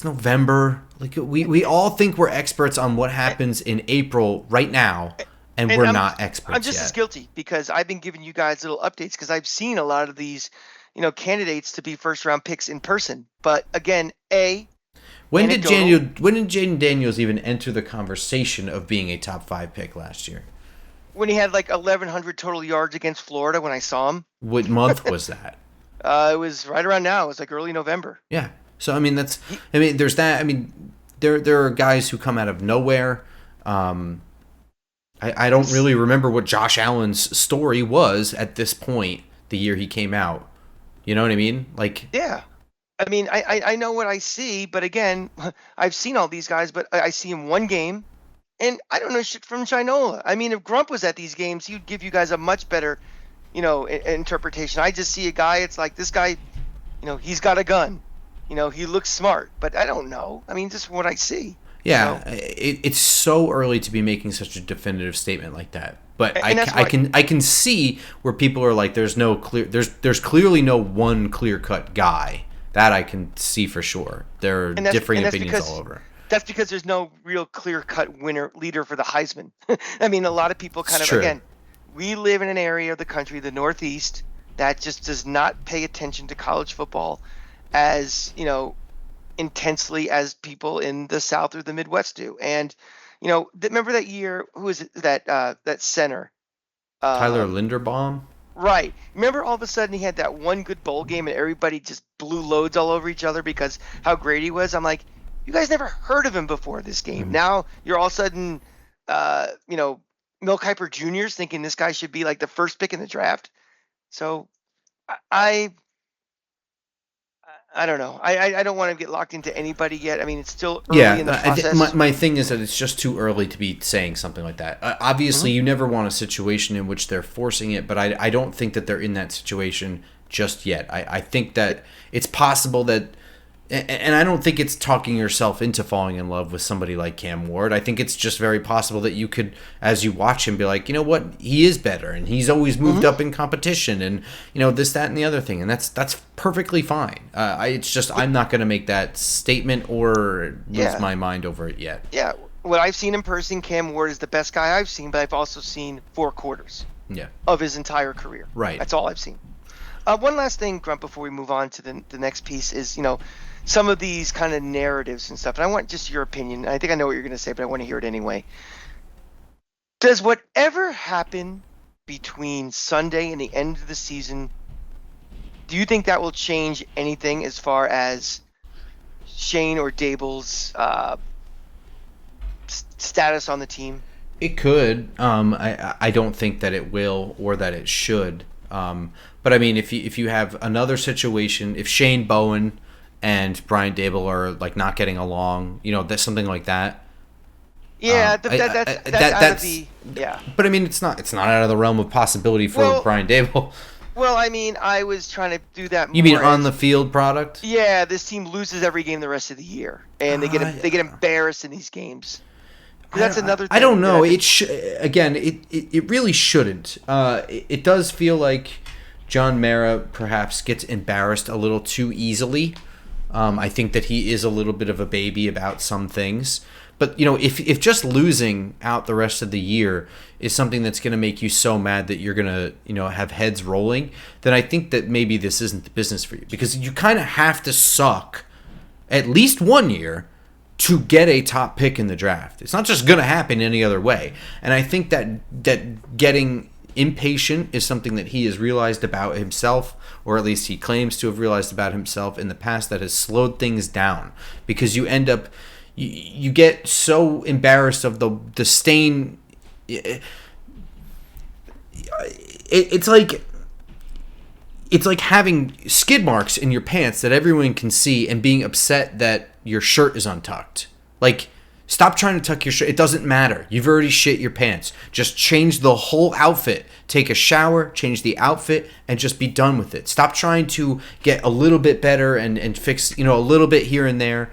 A: November. Like we all think we're experts on what happens in April right now, and we're not experts.
B: I'm just as guilty because I've been giving you guys little updates because I've seen a lot of these, candidates to be first round picks in person. But again,
A: when did Jaden Daniels even enter the conversation of being a top 5 pick last year?
B: When he had like 1,100 total yards against Florida when I saw him.
A: What month was that?
B: It was right around now. It was like early November.
A: Yeah. So there's that. There are guys who come out of nowhere. I don't really remember what Josh Allen's story was at this point the year he came out. You know what I mean? Like,
B: yeah. I know what I see, but again, I've seen all these guys, but I see him one game, and I don't know shit from Shinola. If Grump was at these games, he'd give you guys a much better, interpretation. I just see a guy. It's like this guy, he's got a gun. He looks smart, but I don't know. Just what I see.
A: Yeah, it's so early to be making such a definitive statement like that. But I can see where people are like, there's clearly no one clear cut guy. That I can see for sure. There are differing opinions all over.
B: That's because there's no real clear cut leader for the Heisman. A lot of people again, we live in an area of the country, the Northeast, that just does not pay attention to college football as intensely as people in the South or the Midwest do. And remember that year? Who was it? That center,
A: Tyler Linderbaum.
B: Right. Remember, all of a sudden he had that one good bowl game, and everybody just blew loads all over each other because how great he was. I'm like, you guys never heard of him before this game. Mm-hmm. Now you're all of a sudden, Mel Kiper Jr.'s thinking this guy should be like the first pick in the draft. So I don't know. I don't want to get locked into anybody yet. I mean, it's still early in the
A: Yeah,
B: process.
A: my thing is that it's just too early to be saying something like that. Obviously,
B: Mhm.
A: you never want a situation in which they're forcing it, but I don't think that they're in that situation just yet. I think that it's possible that, and I don't think it's talking yourself into falling in love with somebody like Cam Ward. I think it's just very possible that you could, as you watch him, be like, you know what, he is better, and he's always moved
B: Mhm.
A: up in competition, and this, that, and the other thing, and that's perfectly fine. It's just I'm not going to make that statement or lose
B: Yeah.
A: my mind over it yet.
B: Yeah. What I've seen in person, Cam Ward is the best guy I've seen, but I've also seen 4 quarters
A: Yeah,
B: of his entire career.
A: right.
B: That's all I've seen. One last thing, Grump, before we move on to the next piece is, some of these kind of narratives and stuff. And I want just your opinion. I think I know what you're going to say, but I want to hear it anyway. Does whatever happen between Sunday and the end of the season, do you think that will change anything as far as Schoen or Daboll's status on the team?
A: It could. I don't think that it will or that it should. But I mean, if you have another situation, if Shane Bowen and Brian Daboll are like not getting along, that's something like that.
B: Yeah, that's out of the yeah.
A: But I mean, it's not out of the realm of possibility for
B: Well,
A: Brian Daboll.
B: well, I mean, I was trying to do that
A: You mean
B: more
A: on
B: as,
A: the field product?
B: yeah, this team loses every game the rest of the year, and they get embarrassed in these games. That's another thing.
A: I don't know.
B: that I
A: It again, it really shouldn't. It does feel like John Mara perhaps gets embarrassed a little too easily. I think that he is a little bit of a baby about some things. But if just losing out the rest of the year is something that's going to make you so mad that you're going to have heads rolling, then I think that maybe this isn't the business for you, because you kind of have to suck at least 1 year to get a top pick in the draft. It's not just going to happen any other way. And I think that getting impatient is something that he has realized about himself, or at least he claims to have realized about himself in the past, that has slowed things down, because you end up you get so embarrassed of the stain. It's like having skid marks in your pants that everyone can see and being upset that your shirt is untucked. Like, stop trying to tuck your shirt. It doesn't matter. You've already shit your pants. Just change the whole outfit. Take a shower, change the outfit, and just be done with it. Stop trying to get a little bit better and fix, a little bit here and there.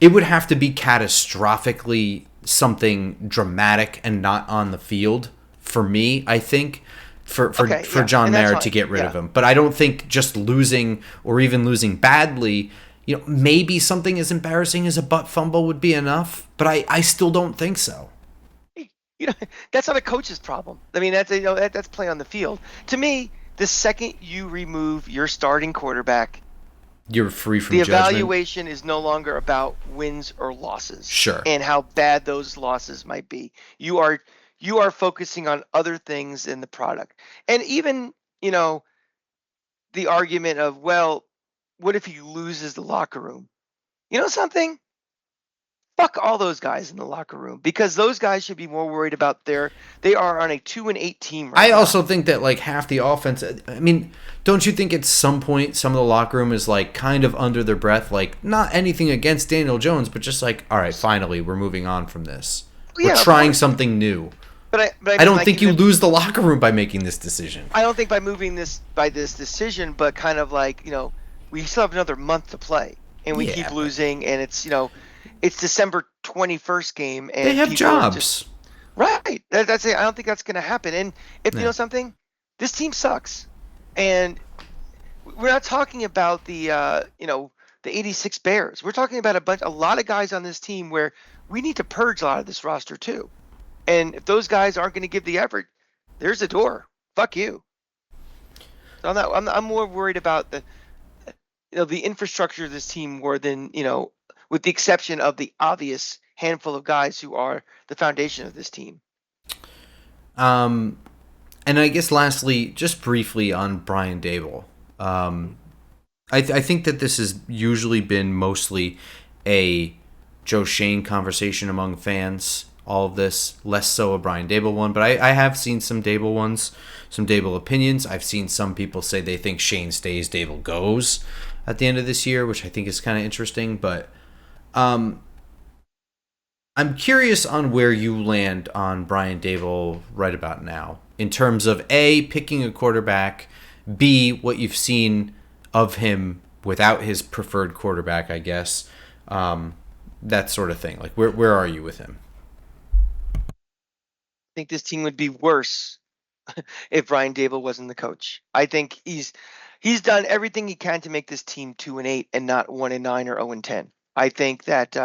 A: It would have to be catastrophically something dramatic and not on the field for me, I think, for John Mara to get rid of him. But I don't think just losing, or even losing badly, maybe something as embarrassing as a butt fumble would be enough. But I still don't think so.
B: That's not a coach's problem. I mean, that's play on the field. To me, the second you remove your starting quarterback,
A: you're free from
B: the
A: judgment.
B: evaluation is no longer about wins or losses.
A: Sure.
B: And how bad those losses might be. You are focusing on other things in the product. And even, the argument of, well, what if he loses the locker room? You know something? Fuck all those guys in the locker room, because those guys should be more worried about they are on a 2-8 team right now.
A: I also think that like half the offense, I mean, don't you think at some point some of the locker room is like kind of under their breath, like not anything against Daniel Jones, but just like, all right, finally we're moving on from this. We're trying something new.
B: But I
A: don't think you lose the locker room by making this decision.
B: I don't think by this decision, but kind of like, we still have another month to play, and we keep losing, and it's, it's December 21st game, and
A: they have jobs.
B: Right. That's it. I don't think that's going to happen. And if you know something, this team sucks, and we're not talking about the 86 Bears. We're talking about a lot of guys on this team where we need to purge a lot of this roster too. And if those guys aren't going to give the effort, there's the door. Fuck you. So I'm more worried about the infrastructure of this team more than, with the exception of the obvious handful of guys who are the foundation of this team.
A: And I guess lastly, just briefly on Brian Daboll. I think that this has usually been mostly a Joe Schoen conversation among fans. all of this. Less so a Brian Daboll one, but I have seen some Daboll ones, some Daboll opinions. I've seen some people say they think Schoen stays, Daboll goes at the end of this year, which I think is kind of interesting. But I'm curious on where you land on Brian Daboll right about now in terms of A, picking a quarterback, B, what you've seen of him without his preferred quarterback, I guess, that sort of thing. Like, where are you with him?
B: I think this team would be worse if Brian Daboll wasn't the coach. I think he's done everything he can to make this team 2-8 and not 1-9 or 0-10. I think that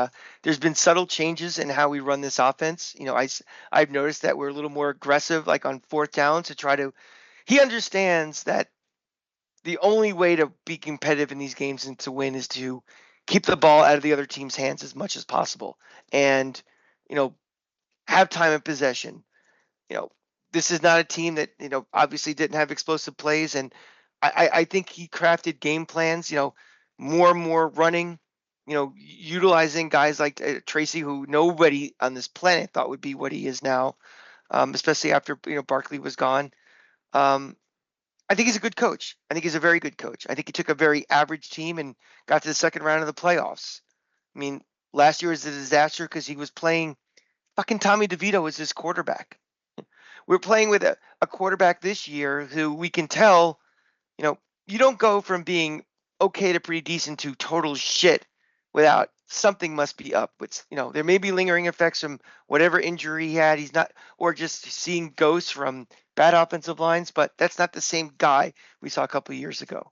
B: there's been subtle changes in how we run this offense. I've noticed that we're a little more aggressive, like on fourth down, to try to. He understands that the only way to be competitive in these games and to win is to keep the ball out of the other team's hands as much as possible, and have time of possession. This is not a team that obviously didn't have explosive plays, and I think he crafted game plans. More and more running. Utilizing guys like Tracy, who nobody on this planet thought would be what he is now, especially after Barkley was gone. I think he's a good coach. I think he's a very good coach. I think he took a very average team and got to the second round of the playoffs. I mean, last year was a disaster because he was playing fucking Tommy DeVito as his quarterback. We're playing with a quarterback this year who we can tell, you don't go from being okay to pretty decent to total shit without something must be up. It's, there may be lingering effects from whatever injury he had. He's not, or just seeing ghosts from bad offensive lines, but that's not the same guy we saw a couple of years ago.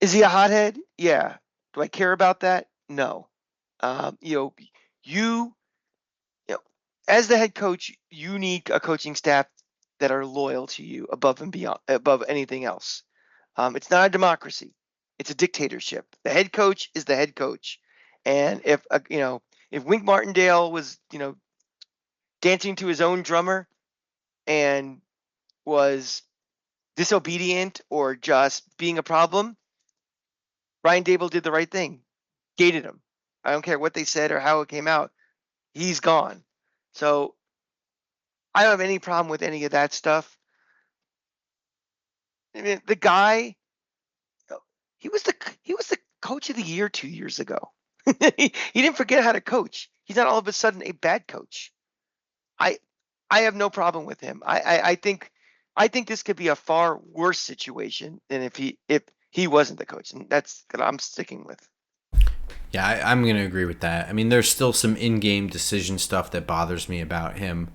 B: Is he a hothead? Yeah. Do I care about that? No. You as the head coach, you need a coaching staff that are loyal to you above and beyond, above anything else. It's not a democracy. It's a dictatorship. The head coach is the head coach. And if Wink Martindale was, dancing to his own drummer and was disobedient or just being a problem, Brian Daboll did the right thing. Gated him. I don't care what they said or how it came out. He's gone. So I don't have any problem with any of that stuff. I mean, the guy, he was the coach of the year 2 years ago. he didn't forget how to coach. He's not all of a sudden a bad coach. I have no problem with him. I think this could be a far worse situation than if he wasn't the coach, and that's what I'm sticking with.
A: Yeah, I'm going to agree with that. I mean, there's still some in-game decision stuff that bothers me about him.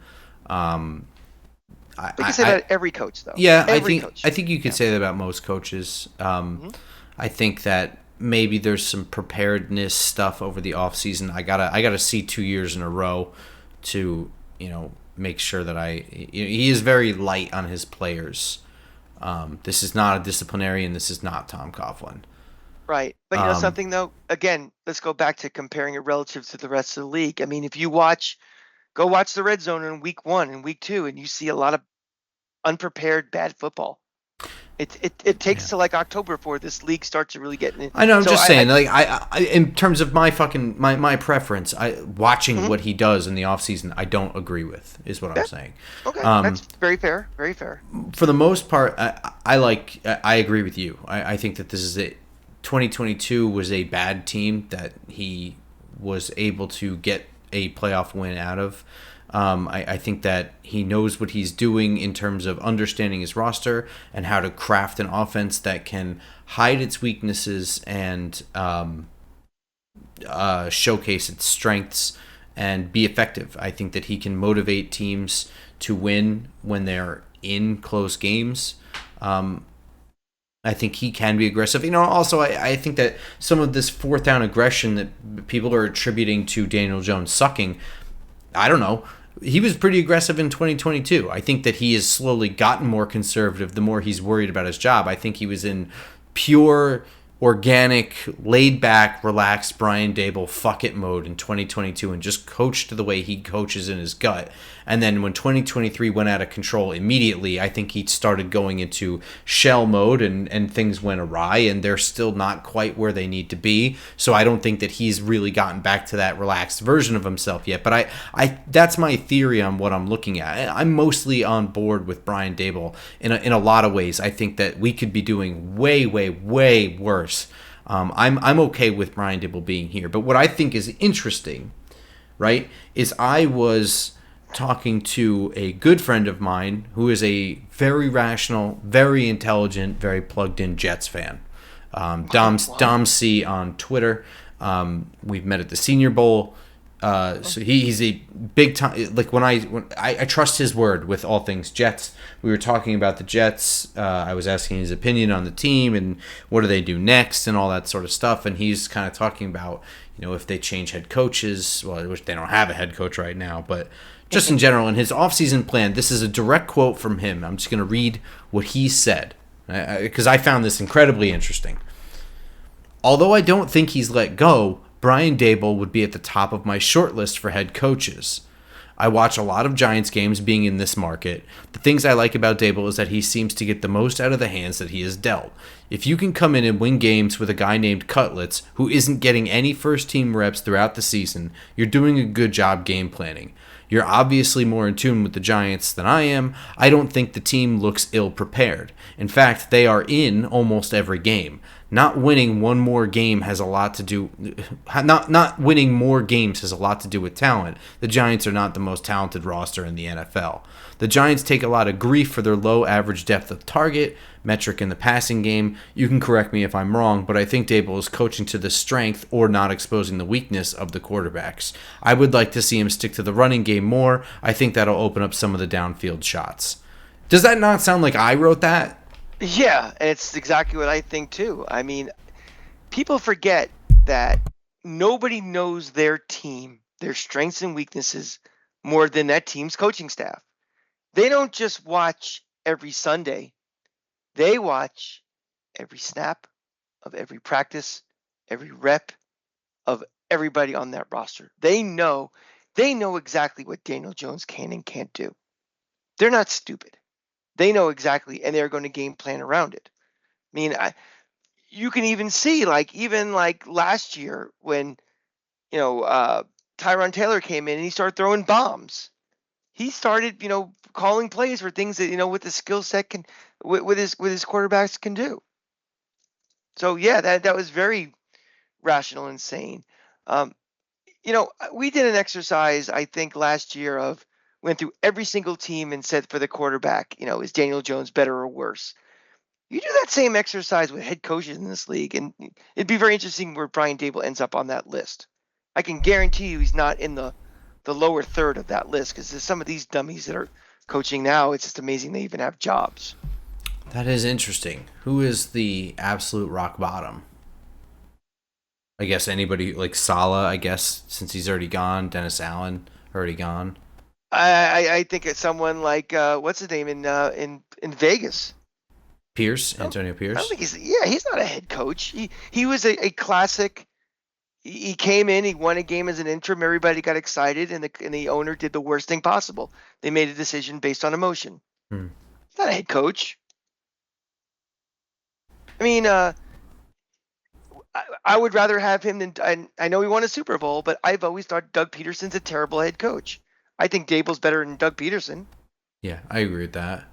B: I can say that about every coach, though.
A: Yeah, I think you could say that about most coaches. I think that maybe there's some preparedness stuff over the offseason. I gotta see 2 years in a row to make sure that he is very light on his players. This is not a disciplinarian. This is not Tom Coughlin.
B: Right. But something, though, again, let's go back to comparing it relative to the rest of the league. I mean, if you go watch the Red Zone in week 1 and week 2, and you see a lot of unprepared bad football. It takes to like October before this league starts to really get in.
A: I know. I'm just saying, I in terms of my preference, watching what he does in the offseason, I don't agree with, is what I'm saying.
B: Okay, that's very fair. Very fair.
A: For the most part, I agree with you. I think that this is it. 2022 was a bad team that he was able to get a playoff win out of. I think that he knows what he's doing in terms of understanding his roster and how to craft an offense that can hide its weaknesses and showcase its strengths and be effective. I think that he can motivate teams to win when they're in close games. I think he can be aggressive. Also, I think that some of this fourth down aggression that people are attributing to Daniel Jones sucking, I don't know. He was pretty aggressive in 2022. I think that he has slowly gotten more conservative the more he's worried about his job. I think he was in pure organic, laid back, relaxed Brian Daboll fuck it mode in 2022 and just coached the way he coaches in his gut. And then when 2023 went out of control immediately, I think he started going into shell mode and things went awry, and they're still not quite where they need to be. So I don't think that he's really gotten back to that relaxed version of himself yet. But I that's my theory on what I'm looking at. I'm mostly on board with Brian Daboll in a lot of ways. I think that we could be doing way, way, way worse. I'm okay with Brian Daboll being here. But what I think is interesting, right, is I was talking to a good friend of mine who is a very rational, very intelligent, very plugged in Jets fan. Dom C on Twitter. We've met at the Senior Bowl. So he's a big time. Like when I trust his word with all things Jets. We were talking about the Jets. I was asking his opinion on the team and what do they do next and all that sort of stuff. And he's kind of talking about, if they change head coaches. Well, I wish they don't have a head coach right now, but just in general, in his offseason plan, this is a direct quote from him. I'm just going to read what he said because I found this incredibly interesting. Although I don't think he's let go, Brian Daboll would be at the top of my short list for head coaches. I watch a lot of Giants games being in this market. The things I like about Daboll is that he seems to get the most out of the hands that he is dealt. If you can come in and win games with a guy named Cutlets who isn't getting any first-team reps throughout the season, you're doing a good job game planning. You're obviously more in tune with the Giants than I am. I don't think the team looks ill-prepared. In fact, they are in almost every game. Not winning one more game has a lot to do. Not winning more games has a lot to do with talent. The Giants are not the most talented roster in the NFL. The Giants take a lot of grief for their low average depth of target metric in the passing game. You can correct me if I'm wrong, but I think Daboll is coaching to the strength or not exposing the weakness of the quarterbacks. I would like to see him stick to the running game more. I think that'll open up some of the downfield shots. Does that not sound like I wrote that?
B: Yeah, and it's exactly what I think too. I mean, people forget that nobody knows their team, their strengths and weaknesses more than that team's coaching staff. They don't just watch every Sunday. They watch every snap of every practice, every rep of everybody on that roster. They know exactly what Daniel Jones can and can't do. They're not stupid. They know exactly, and they're going to game plan around it. I mean, you can even see, even last year when, Tyron Taylor came in and he started throwing bombs. He started, calling plays for things that, with the skill set can, with his quarterbacks can do. So yeah, that was very rational and sane. We did an exercise, I think, last year went through every single team and said for the quarterback, is Daniel Jones better or worse? You do that same exercise with head coaches in this league, and it'd be very interesting where Brian Daboll ends up on that list. I can guarantee you he's not in the lower third of that list because there's some of these dummies that are coaching now. It's just amazing they even have jobs.
A: That is interesting. Who is the absolute rock bottom? I guess anybody like Saleh, I guess, since he's already gone. Dennis Allen, already gone.
B: I think it's someone like what's his name in Vegas.
A: Pierce, Antonio Pierce.
B: I don't think he's not a head coach. He was a classic. He came in, he won a game as an interim. Everybody got excited, and the owner did the worst thing possible. They made a decision based on emotion. He's not a head coach. I mean, I would rather have him than I know he won a Super Bowl, but I've always thought Doug Peterson's a terrible head coach. I think Daboll's better than Doug Peterson.
A: Yeah, I agree with that.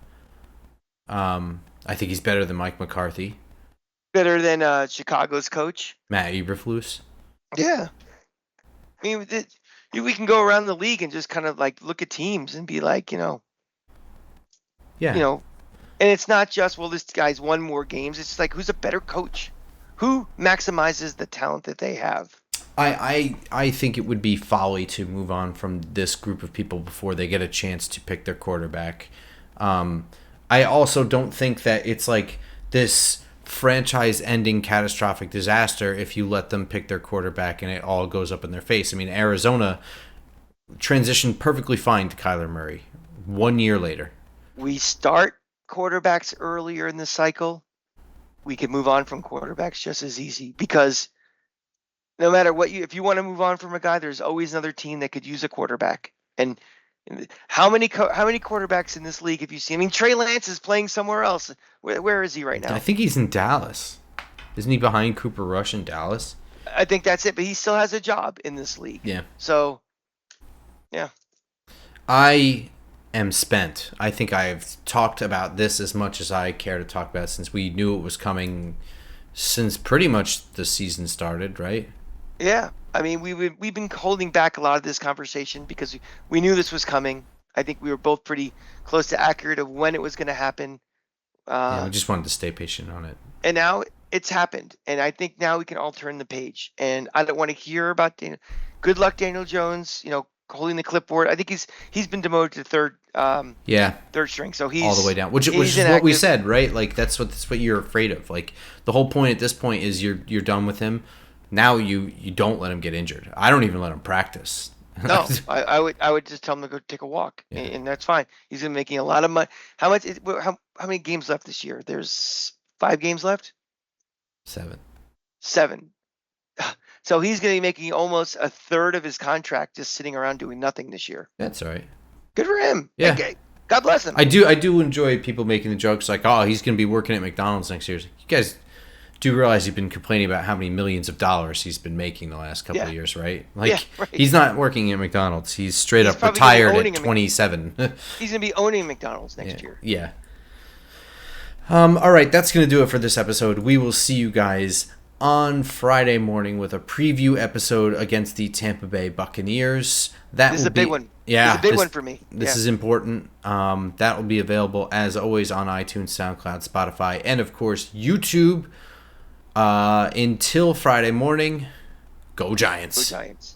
A: I think he's better than Mike McCarthy.
B: Better than Chicago's coach,
A: Matt Eberflus.
B: Yeah, I mean, we can go around the league and just kind of look at teams and be like, yeah, and it's not just this guy's won more games. It's like who's a better coach, who maximizes the talent that they have.
A: I think it would be folly to move on from this group of people before they get a chance to pick their quarterback. I also don't think that it's like this franchise-ending catastrophic disaster if you let them pick their quarterback and it all goes up in their face. I mean, Arizona transitioned perfectly fine to Kyler Murray 1 year later.
B: We start quarterbacks earlier in the cycle. we could move on from quarterbacks just as easy, because no matter what if you want to move on from a guy, there's always another team that could use a quarterback. And how many quarterbacks in this league have you seen? I mean, Trey Lance is playing somewhere else. Where is he right now?
A: I think he's in Dallas. Isn't he behind Cooper Rush in Dallas?
B: I think that's it, but he still has a job in this league.
A: Yeah.
B: So, yeah.
A: I am spent. I think I've talked about this as much as I care to talk about it, since we knew it was coming since pretty much the season started, right?
B: Yeah. I mean, we've been holding back a lot of this conversation because we knew this was coming. I think we were both pretty close to accurate of when it was going to happen.
A: Yeah, we just wanted to stay patient on it.
B: And now it's happened, and I think now we can all turn the page. And I don't want to hear about good luck, Daniel Jones. Holding the clipboard. I think he's been demoted to third. Third string. So he's
A: all the way down, which is what we said, right? Like that's what you're afraid of. Like the whole point at this point is you're done with him. Now you don't let him get injured. I don't even let him practice.
B: No, I would just tell him to go take a walk, and that's fine. He's been making a lot of money. How many games left this year? There's 5 games left.
A: 7.
B: So he's going to be making almost a third of his contract just sitting around doing nothing this year.
A: That's all right.
B: Good for him.
A: Yeah.
B: Okay. God bless him.
A: I do enjoy people making the jokes like, oh, he's going to be working at McDonald's next year. You guys do realize you've been complaining about how many millions of dollars he's been making the last couple of years, right? Like, right. He's not working at McDonald's. He's straight up retired at 27.
B: He's going to be owning McDonald's next year.
A: Yeah. All right, that's going to do it for this episode. We will see you guys on Friday morning with a preview episode against the Tampa Bay Buccaneers.
B: This is a big one.
A: Yeah,
B: it's a big one for me.
A: This is important. That will be available as always on iTunes, SoundCloud, Spotify, and of course YouTube. Until Friday morning, go Giants.
B: Go Giants.